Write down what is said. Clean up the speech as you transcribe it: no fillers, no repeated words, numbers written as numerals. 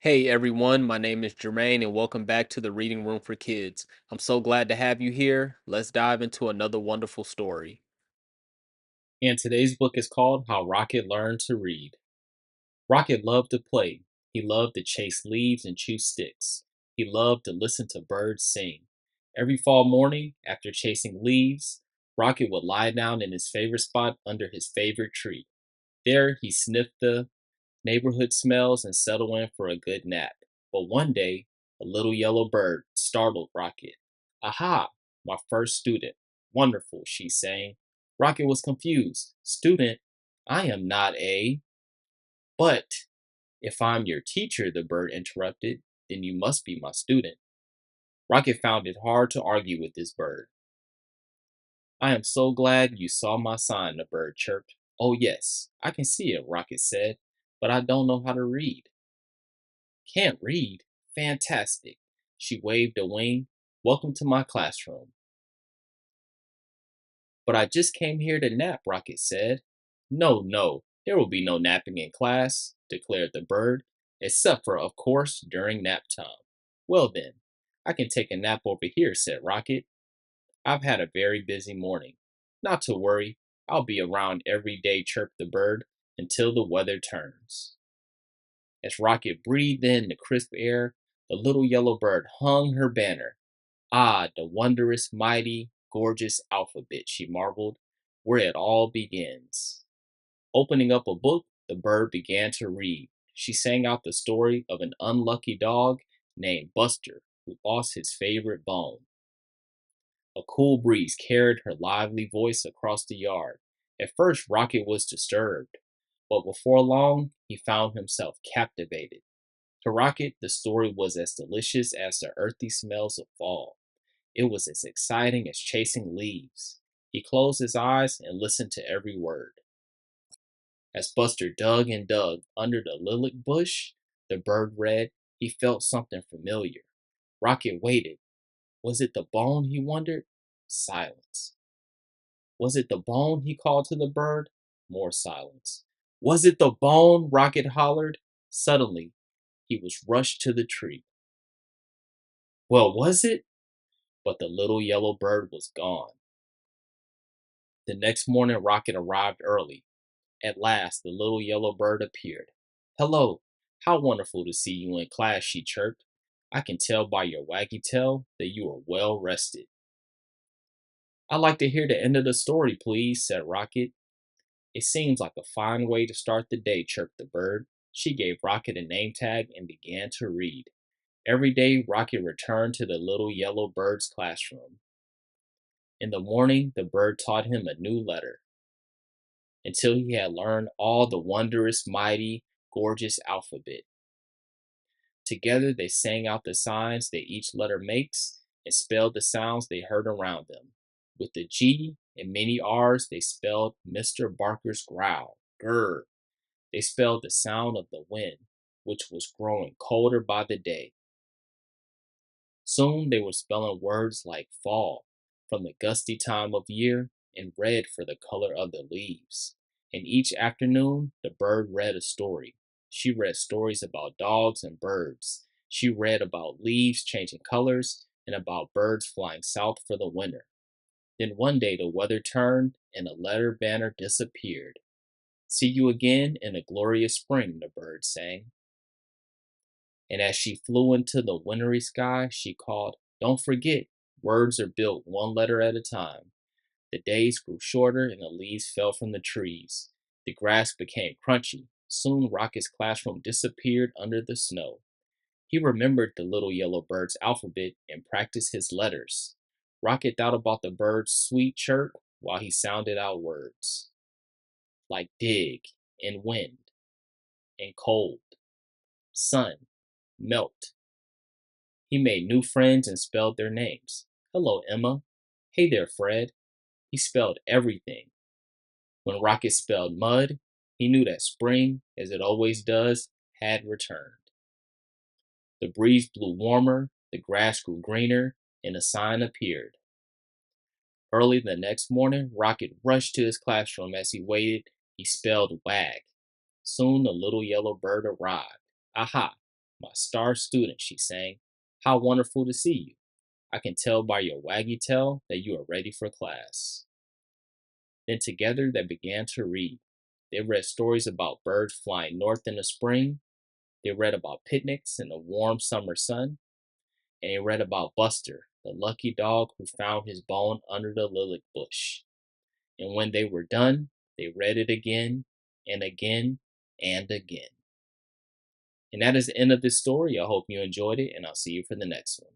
Hey everyone, my name is Jermaine and welcome back to the Reading Room for Kids. I'm so glad to have you here. Let's dive into another wonderful story. And today's book is called How Rocket Learned to Read. Rocket loved to play. He loved to chase leaves and chew sticks. He loved to listen to birds sing. Every fall morning, after chasing leaves, Rocket would lie down in his favorite spot under his favorite tree. There, he sniffed the neighborhood smells and settle in for a good nap. But one day, a little yellow bird startled Rocket. Aha, my first student. Wonderful, she sang. Rocket was confused. Student, I am not a. But if I'm your teacher, the bird interrupted, then you must be my student. Rocket found it hard to argue with this bird. I am so glad you saw my sign, the bird chirped. Oh, yes, I can see it, Rocket said, but I don't know how to read. Can't read? Fantastic. She waved a wing. Welcome to my classroom. But I just came here to nap, Rocket said. No, no, there will be no napping in class, declared the bird, except for, of course, during nap time. Well then, I can take a nap over here, said Rocket. I've had a very busy morning. Not to worry, I'll be around every day, chirped the bird, until the weather turns. As Rocket breathed in the crisp air, the little yellow bird hung her banner. Ah, the wondrous, mighty, gorgeous alphabet, she marveled, where it all begins. Opening up a book, the bird began to read. She sang out the story of an unlucky dog named Buster who lost his favorite bone. A cool breeze carried her lively voice across the yard. At first, Rocket was disturbed, but before long, he found himself captivated. To Rocket, the story was as delicious as the earthy smells of fall. It was as exciting as chasing leaves. He closed his eyes and listened to every word. As Buster dug and dug under the lilac bush, the bird read, he felt something familiar. Rocket waited. Was it the bone, he wondered? Silence. Was it the bone, he called to the bird? More silence. Was it the bone? Rocket hollered. Suddenly, he was rushed to the tree. Well, was it? But the little yellow bird was gone. The next morning, Rocket arrived early. At last, the little yellow bird appeared. Hello, how wonderful to see you in class, she chirped. I can tell by your waggy tail that you are well rested. I'd like to hear the end of the story, please, said Rocket. It seems like a fine way to start the day, chirped the bird. She gave Rocket a name tag and began to read. Every day, Rocket returned to the little yellow bird's classroom. In the morning, the bird taught him a new letter until he had learned all the wondrous, mighty, gorgeous alphabet. Together, they sang out the signs that each letter makes and spelled the sounds they heard around them. With the G and many R's, they spelled Mr. Barker's growl. Grr. They spelled the sound of the wind, which was growing colder by the day. Soon they were spelling words like fall, from the gusty time of year, and red for the color of the leaves. And each afternoon, the bird read a story. She read stories about dogs and birds. She read about leaves changing colors and about birds flying south for the winter. Then one day the weather turned and the letter banner disappeared. See you again in a glorious spring, the bird sang. And as she flew into the wintry sky, she called, Don't forget, words are built one letter at a time. The days grew shorter and the leaves fell from the trees. The grass became crunchy. Soon Rocket's classroom disappeared under the snow. He remembered the little yellow bird's alphabet and practiced his letters. Rocket thought about the bird's sweet chirp while he sounded out words like dig and wind and cold, sun, melt. He made new friends and spelled their names. Hello, Emma. Hey there, Fred. He spelled everything. When Rocket spelled mud, he knew that spring, as it always does, had returned. The breeze blew warmer, the grass grew greener, and a sign appeared. Early the next morning, Rocket rushed to his classroom. As he waited, he spelled wag. Soon the little yellow bird arrived. Aha! My star student, she sang. How wonderful to see you. I can tell by your waggy tail that you are ready for class. Then together they began to read. They read stories about birds flying north in the spring. They read about picnics in the warm summer sun. And they read about Buster, the lucky dog who found his bone under the lilac bush. And when they were done, they read it again and again and again. And that is the end of this story. I hope you enjoyed it, and I'll see you for the next one.